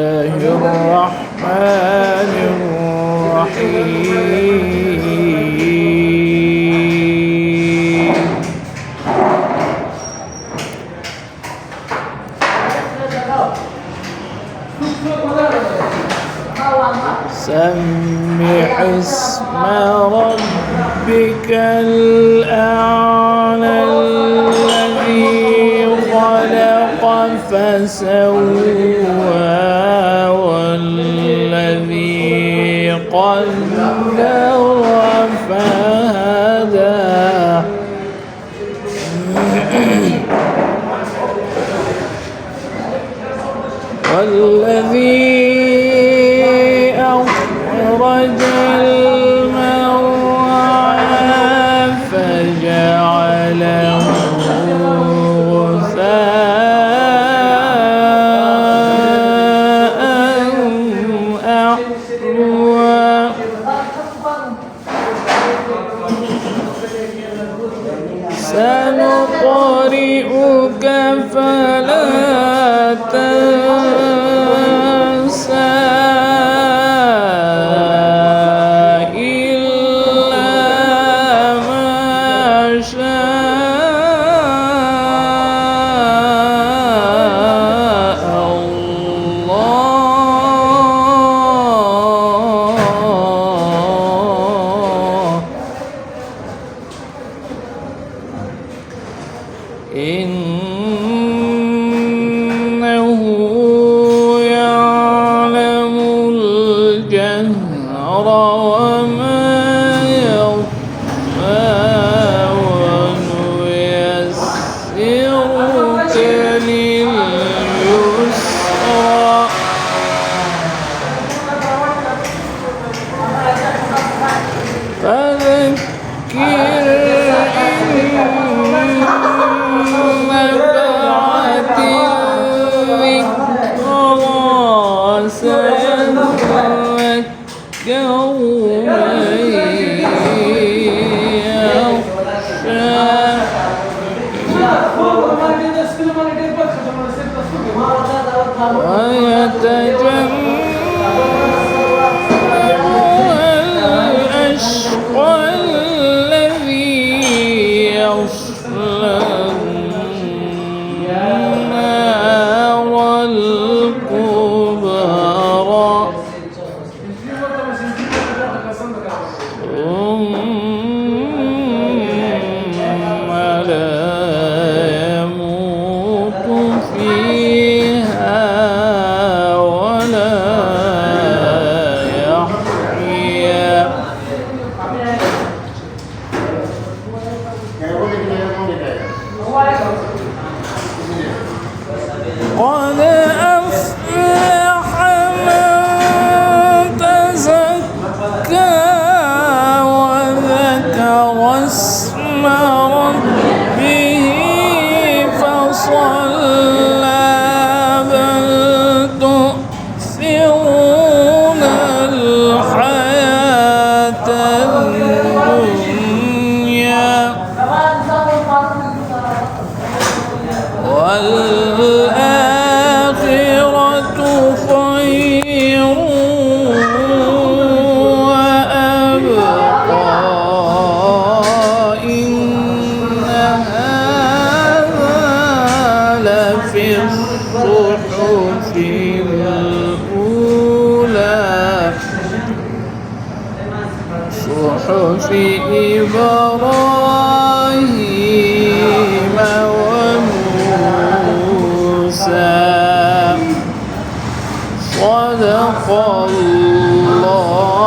الله الرحمن الرحيم. سبح اسم ربك الأعلى الذي خلق فسوى والذي قدر فهدى والذي أخرج المرعى فجعله غثاء أحوى سنقرئك فلا تنسى إلا ما شاء الله إنه يعلم الجهر وما يخفى ونيسرك لليسرى فذكر نفعت الذكرى سيذكر من يخشى ويتجنبها الأشقى الذي يصلى النار الكبرى ثم لا يموت فيها ولا يحيا قد أفلح من تزكى وذكر اسم ربه فصلى بل تؤثرون الحياة الدنيا والآخرة خير وأبقى إن هذا لفي الصحف الأولى صحف إبراهيم وموسى صدق الله